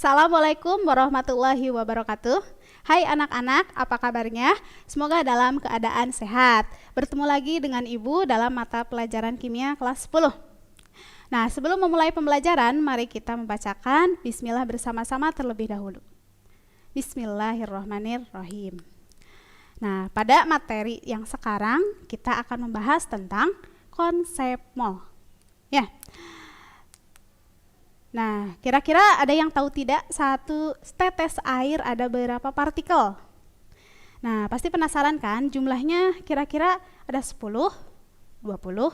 Assalamualaikum warahmatullahi wabarakatuh. Hai anak-anak, apa kabarnya? Semoga dalam keadaan sehat. Bertemu lagi dengan Ibu dalam mata pelajaran kimia kelas 10. Nah, sebelum memulai pembelajaran, mari kita membacakan Bismillah bersama-sama terlebih dahulu. Bismillahirrahmanirrahim. Nah, pada materi yang sekarang kita akan membahas tentang konsep mol. Ya. Nah, kira-kira ada yang tahu tidak satu tetes air ada berapa partikel? Nah, pasti penasaran kan jumlahnya kira-kira ada 10, 20,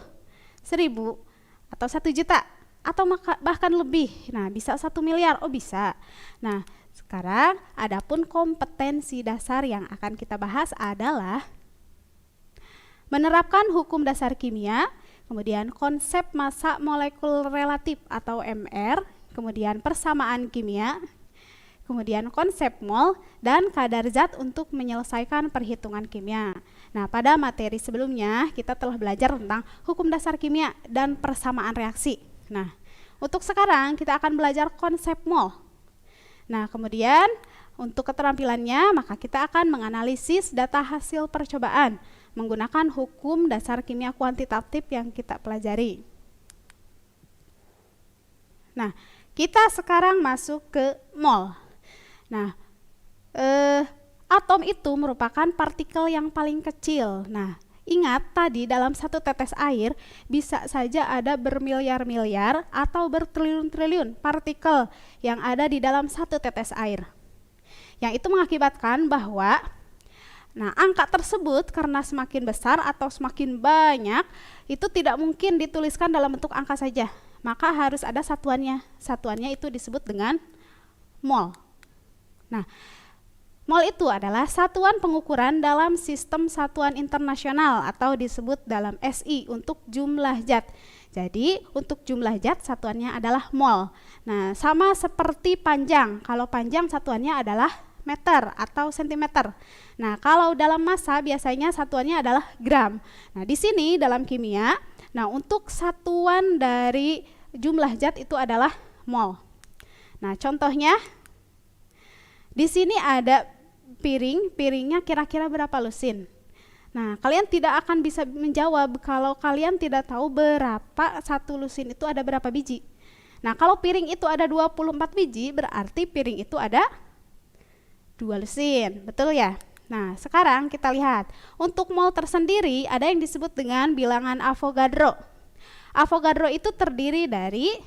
1000, atau 1 juta, atau bahkan lebih. Nah, bisa 1 miliar, oh bisa. Nah, sekarang adapun kompetensi dasar yang akan kita bahas adalah menerapkan hukum dasar kimia, kemudian konsep massa molekul relatif atau MR, kemudian persamaan kimia, kemudian konsep mol, dan kadar zat untuk menyelesaikan perhitungan kimia. Nah, pada materi sebelumnya kita telah belajar tentang hukum dasar kimia dan persamaan reaksi. Nah, untuk sekarang kita akan belajar konsep mol. Nah, kemudian untuk keterampilannya maka kita akan menganalisis data hasil percobaan menggunakan hukum dasar kimia kuantitatif yang kita pelajari. Nah, kita sekarang masuk ke mol. Nah, atom itu merupakan partikel yang paling kecil. Nah, ingat tadi dalam satu tetes air bisa saja ada bermiliar-miliar atau bertriliun-triliun partikel yang ada di dalam satu tetes air. Yang itu mengakibatkan bahwa angka tersebut karena semakin besar atau semakin banyak itu tidak mungkin dituliskan dalam bentuk angka saja, maka harus ada satuannya. Satuannya itu disebut dengan mol. Nah, mol itu adalah satuan pengukuran dalam sistem satuan internasional atau disebut dalam SI untuk jumlah zat. Jadi untuk jumlah zat satuannya adalah mol. Nah, sama seperti panjang. Kalau panjang satuannya adalah meter atau sentimeter. Nah, kalau dalam massa biasanya satuannya adalah gram. Nah, di sini dalam kimia, untuk satuan dari jumlah zat itu adalah mol. Nah, contohnya di sini ada piring, piringnya kira-kira berapa lusin? Nah, kalian tidak akan bisa menjawab kalau kalian tidak tahu berapa satu lusin itu ada berapa biji. Nah, kalau piring itu ada 24 biji, berarti piring itu ada 2 lusin, betul ya? Nah, sekarang kita lihat. Untuk mol tersendiri ada yang disebut dengan bilangan Avogadro. Avogadro itu terdiri dari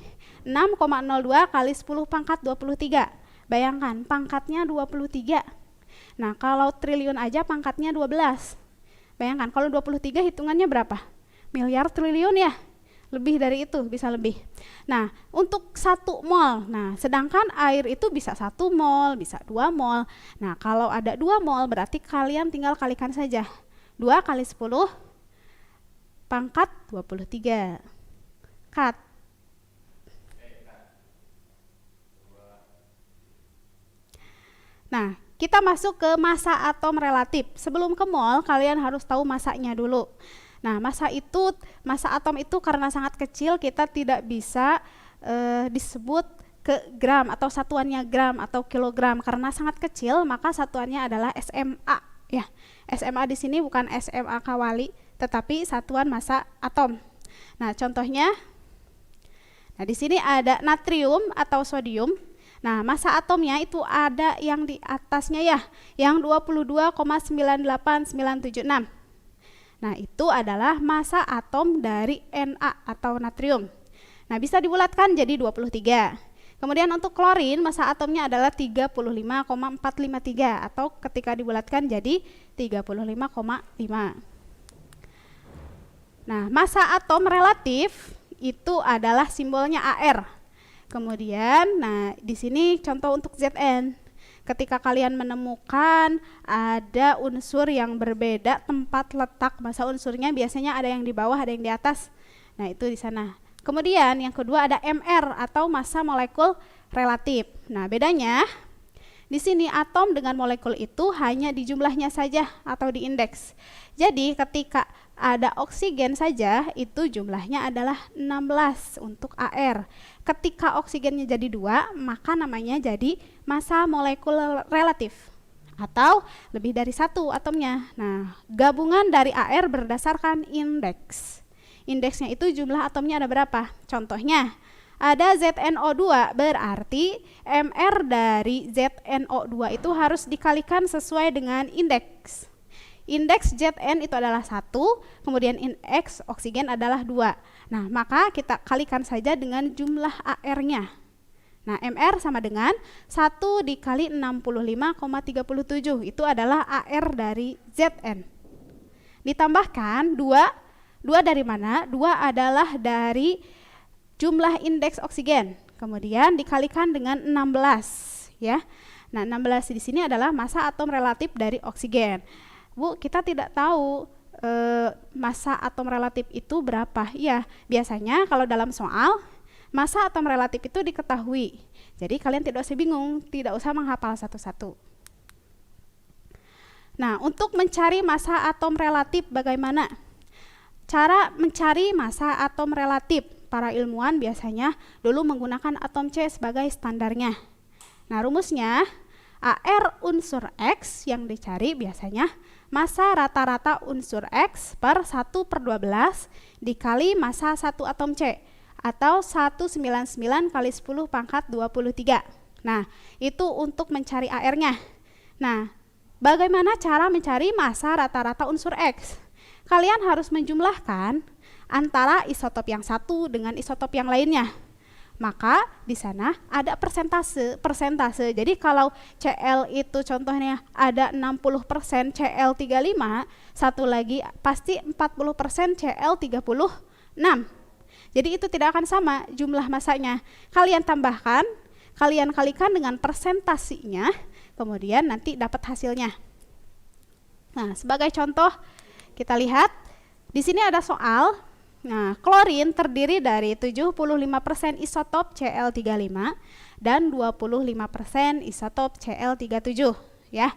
6,02 kali 10 pangkat 23. Bayangkan, pangkatnya 23. Nah, kalau triliun aja pangkatnya 12. Bayangkan, kalau 23 hitungannya berapa? Miliar triliun ya? Lebih dari itu, bisa lebih. Nah, untuk 1 mol, sedangkan air itu bisa 1 mol, bisa 2 mol. Nah, kalau ada 2 mol berarti kalian tinggal kalikan saja. 2 kali 10 pangkat 23. Cut. Nah, kita masuk ke massa atom relatif. Sebelum ke mol, kalian harus tahu massanya dulu. Nah, massa atom itu karena sangat kecil kita tidak bisa disebut ke gram atau satuannya gram atau kilogram karena sangat kecil, maka satuannya adalah SMA ya. SMA di sini bukan SMA Kawali, tetapi satuan massa atom. Nah, contohnya di sini ada natrium atau sodium. Nah, massa atomnya itu ada yang di atasnya ya, yang 22,98976. Nah, itu adalah massa atom dari Na atau natrium. Nah, bisa dibulatkan jadi 23. Kemudian untuk klorin, massa atomnya adalah 35,453 atau ketika dibulatkan jadi 35,5. Nah, massa atom relatif itu adalah simbolnya Ar. Kemudian, di sini contoh untuk Zn. Ketika kalian menemukan ada unsur yang berbeda tempat letak massa unsurnya, biasanya ada yang di bawah, ada yang di atas. Nah, itu di sana. Kemudian yang kedua ada Mr atau massa molekul relatif. Nah, bedanya di sini atom dengan molekul itu hanya di jumlahnya saja atau di indeks. Jadi ketika ada oksigen saja, itu jumlahnya adalah 16 untuk AR. Ketika oksigennya jadi 2, maka namanya jadi massa molekul relatif, atau lebih dari 1 atomnya. Nah, gabungan dari AR berdasarkan indeks. Indeksnya itu jumlah atomnya ada berapa? Contohnya, ada ZNO2, berarti MR dari ZNO2 itu harus dikalikan sesuai dengan indeks. Indeks Zn itu adalah 1, kemudian indeks oksigen adalah 2. Nah, maka kita kalikan saja dengan jumlah AR-nya. Nah, MR sama dengan 1 dikali 65,37, itu adalah AR dari Zn. Ditambahkan 2 dari mana? 2 adalah dari jumlah indeks oksigen, kemudian dikalikan dengan 16, ya. Nah, 16 di sini adalah massa atom relatif dari oksigen. Bu, kita tidak tahu massa atom relatif itu berapa. Ya, biasanya kalau dalam soal massa atom relatif itu diketahui. Jadi kalian tidak usah bingung, tidak usah menghafal satu-satu. Nah, untuk mencari massa atom relatif bagaimana? Cara mencari massa atom relatif, para ilmuwan biasanya dulu menggunakan atom C sebagai standarnya. Nah, rumusnya AR unsur X yang dicari biasanya massa rata-rata unsur X per 1/12 dikali massa 1 atom C, atau 199 kali 10 pangkat 23. Nah, itu untuk mencari AR-nya. Nah, bagaimana cara mencari massa rata-rata unsur X? Kalian harus menjumlahkan antara isotop yang satu dengan isotop yang lainnya. Maka di sana ada persentase. Jadi kalau Cl itu contohnya ada 60% Cl35, satu lagi pasti 40% Cl36. Jadi itu tidak akan sama jumlah masanya. Kalian tambahkan, kalian kalikan dengan persentasenya, kemudian nanti dapat hasilnya. Nah, sebagai contoh kita lihat di sini ada soal. Nah, klorin terdiri dari 75% isotop Cl35 dan 25% isotop Cl37, ya.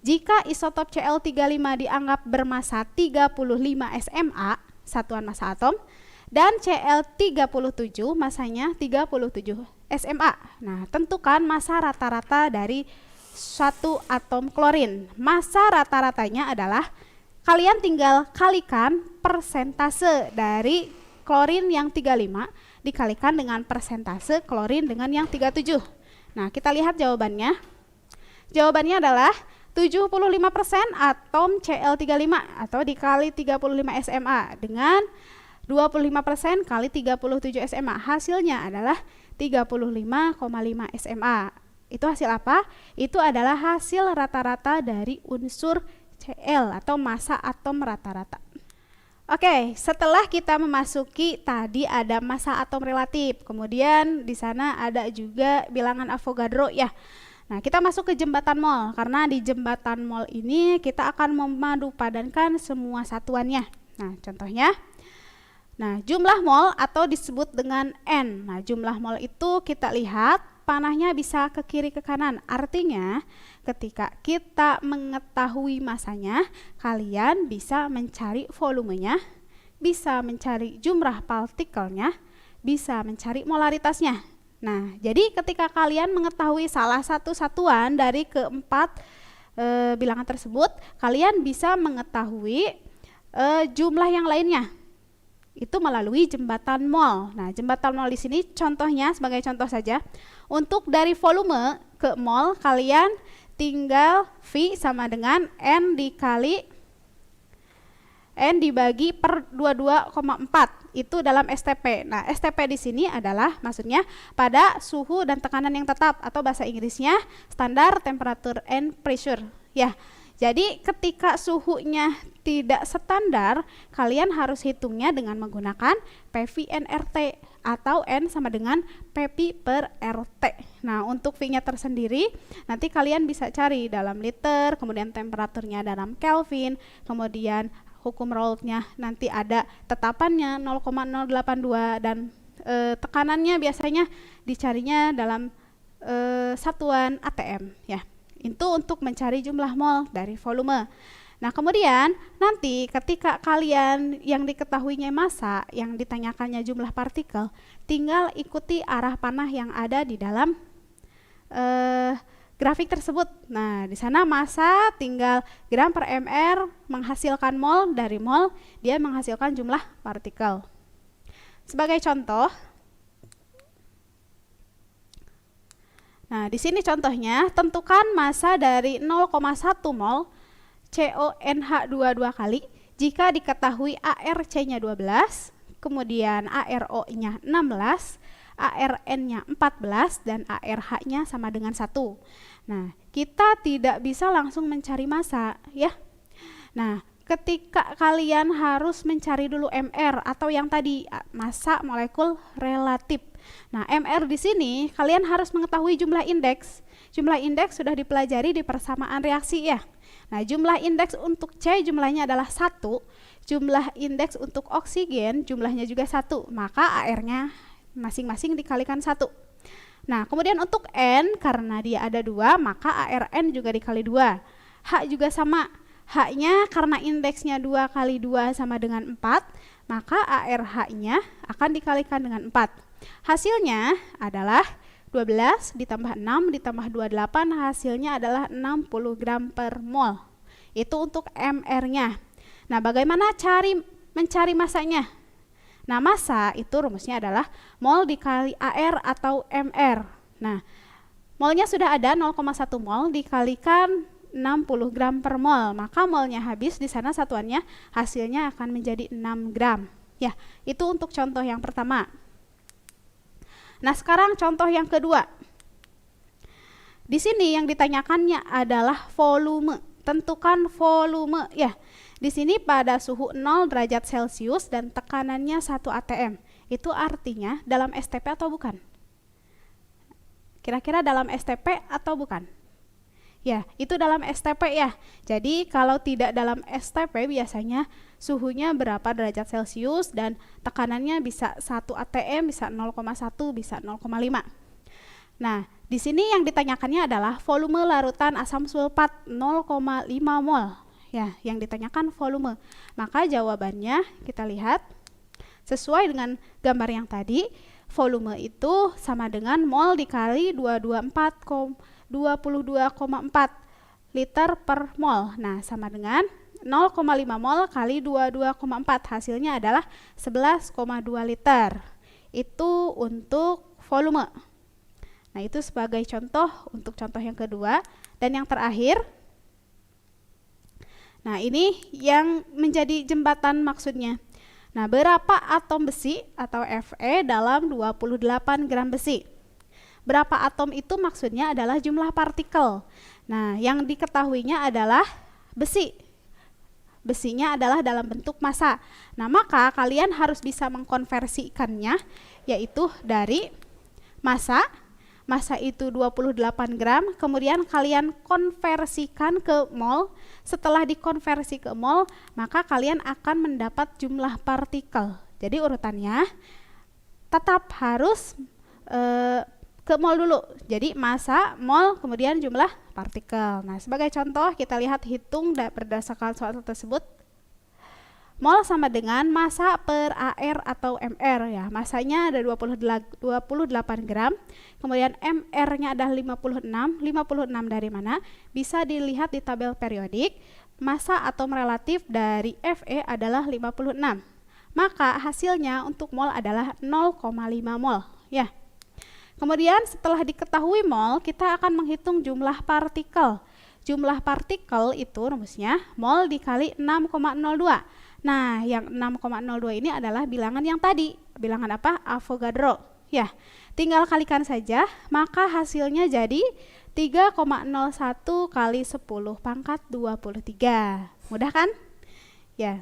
Jika isotop Cl35 dianggap bermassa 35 SMA, satuan massa atom, dan Cl37 massanya 37 SMA. Nah, tentukan massa rata-rata dari satu atom klorin. Massa rata-ratanya adalah kalian tinggal kalikan persentase dari klorin yang 35 dikalikan dengan persentase klorin dengan yang 37. Nah, kita lihat jawabannya. Jawabannya adalah 75% atom Cl35 atau dikali 35 SMA dengan 25% kali 37 SMA. Hasilnya adalah 35,5 SMA. Itu hasil apa? Itu adalah hasil rata-rata dari unsur Cl atau massa atom rata-rata. Oke, setelah kita memasuki tadi ada massa atom relatif, kemudian di sana ada juga bilangan Avogadro ya. Nah, kita masuk ke jembatan mol, karena di jembatan mol ini kita akan memadupadankan semua satuannya. Nah, contohnya, jumlah mol atau disebut dengan N. Nah, jumlah mol itu kita lihat panahnya bisa ke kiri ke kanan. Artinya ketika kita mengetahui masanya, kalian bisa mencari volumenya, bisa mencari jumlah partikelnya, bisa mencari molaritasnya. Nah, jadi ketika kalian mengetahui salah satu satuan dari keempat bilangan tersebut, kalian bisa mengetahui jumlah yang lainnya. Itu melalui jembatan mol. Nah, jembatan mol di sini contohnya sebagai contoh saja. Untuk dari volume ke mol, kalian tinggal V sama dengan N dibagi per 22,4 itu dalam STP. Nah, STP di sini adalah maksudnya pada suhu dan tekanan yang tetap, atau bahasa Inggrisnya standar temperature and pressure. Ya. Jadi ketika suhunya tidak standar, kalian harus hitungnya dengan menggunakan PV/RT atau N sama dengan PV per RT. Nah, untuk V-nya tersendiri nanti kalian bisa cari dalam liter, kemudian temperaturnya dalam Kelvin, kemudian hukum Raoultnya nanti ada tetapannya 0,082 dan tekanannya biasanya dicarinya dalam satuan ATM ya. Itu untuk mencari jumlah mol dari volume. Nah, kemudian nanti ketika kalian yang diketahuinya massa, yang ditanyakannya jumlah partikel, tinggal ikuti arah panah yang ada di dalam grafik tersebut. Nah, di sana massa tinggal gram per mr menghasilkan mol, dari mol dia menghasilkan jumlah partikel. Sebagai contoh, nah di sini contohnya, tentukan massa dari 0,1 mol CONH22 kali jika diketahui ARC-nya 12, kemudian ARO-nya 16, ARN-nya 14, dan ARH-nya sama dengan 1. Nah, kita tidak bisa langsung mencari massa, ya. Nah, ketika kalian harus mencari dulu MR atau yang tadi massa molekul relatif. Nah, MR di sini kalian harus mengetahui jumlah indeks. Jumlah indeks sudah dipelajari di persamaan reaksi, ya. Nah, jumlah indeks untuk C jumlahnya adalah 1, jumlah indeks untuk oksigen jumlahnya juga 1, maka AR-nya masing-masing dikalikan 1. Nah, kemudian untuk N, karena dia ada 2, maka ARN juga dikali 2. H juga sama, H-nya karena indeksnya 2 kali 2 sama dengan 4, maka ARH-nya akan dikalikan dengan 4. Hasilnya adalah 12 ditambah 6 ditambah 28, hasilnya adalah 60 gram per mol. Itu untuk MR-nya. Nah, bagaimana mencari massanya? Nah, massa itu rumusnya adalah mol dikali AR atau MR. Nah, molnya sudah ada 0,1 mol dikalikan 60 gram per mol, maka molnya habis, di sana satuannya hasilnya akan menjadi 6 gram. Ya, itu untuk contoh yang pertama. Nah, sekarang contoh yang kedua. Di sini yang ditanyakannya adalah volume. Tentukan volume, ya. Di sini pada suhu 0 derajat Celcius dan tekanannya 1 atm. Itu artinya dalam STP atau bukan? Kira-kira dalam STP atau bukan? Ya, itu dalam STP, ya. Jadi kalau tidak dalam STP biasanya suhunya berapa derajat Celcius dan tekanannya bisa 1 atm, bisa 0,1, bisa 0,5. Nah, di sini yang ditanyakannya adalah volume larutan asam sulfat 0,5 mol. Ya, yang ditanyakan volume. Maka jawabannya kita lihat sesuai dengan gambar yang tadi, volume itu sama dengan mol dikali 22,4 liter per mol. Nah, sama dengan 0,5 mol kali 22,4, hasilnya adalah 11,2 liter. Itu untuk volume. Nah, itu sebagai contoh untuk contoh yang kedua. Dan yang terakhir, nah ini yang menjadi jembatan maksudnya. Nah, berapa atom besi atau Fe dalam 28 gram besi? Berapa atom itu maksudnya adalah jumlah partikel. Nah, yang diketahuinya adalah besi. Besinya adalah dalam bentuk massa. Nah, maka kalian harus bisa mengkonversikannya, yaitu dari massa. Massa itu 28 gram, kemudian kalian konversikan ke mol. Setelah dikonversi ke mol, maka kalian akan mendapat jumlah partikel. Jadi urutannya tetap harus ke mol dulu. Jadi massa, mol, kemudian jumlah partikel. Nah, sebagai contoh kita lihat hitung berdasarkan soal tersebut. Mol sama dengan massa per AR atau MR, ya. Massanya ada 28 gram, kemudian MR-nya ada 56. 56 dari mana? Bisa dilihat di tabel periodik. Massa atom relatif dari Fe adalah 56. Maka hasilnya untuk mol adalah 0,5 mol, ya. Kemudian setelah diketahui mol, kita akan menghitung jumlah partikel. Jumlah partikel itu rumusnya mol dikali 6,02. Nah, yang 6,02 ini adalah bilangan yang tadi. Bilangan apa? Avogadro. Ya, tinggal kalikan saja, maka hasilnya jadi 3,01 kali 10 pangkat 23. Mudah kan? Ya.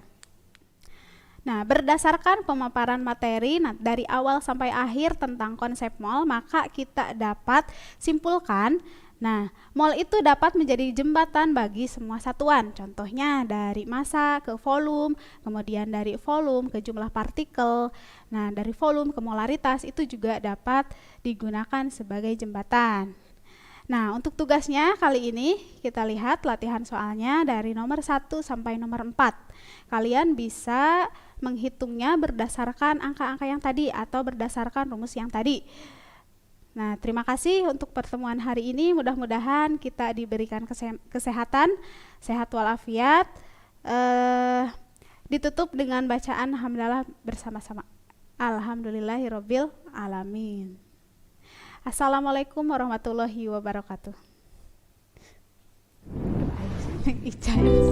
Nah, berdasarkan pemaparan materi dari awal sampai akhir tentang konsep mol, maka kita dapat simpulkan, nah, mol itu dapat menjadi jembatan bagi semua satuan. Contohnya dari massa ke volume, kemudian dari volume ke jumlah partikel. Nah, dari volume ke molaritas itu juga dapat digunakan sebagai jembatan. Nah, untuk tugasnya kali ini kita lihat latihan soalnya dari nomor 1 sampai nomor 4. Kalian bisa menghitungnya berdasarkan angka-angka yang tadi atau berdasarkan rumus yang tadi. Nah, terima kasih untuk pertemuan hari ini. Mudah-mudahan kita diberikan kesehatan, sehat walafiat. Ditutup dengan bacaan hamdalah bersama-sama. Alhamdulillahirabbil alamin. Assalamualaikum warahmatullahi wabarakatuh. Ijaz.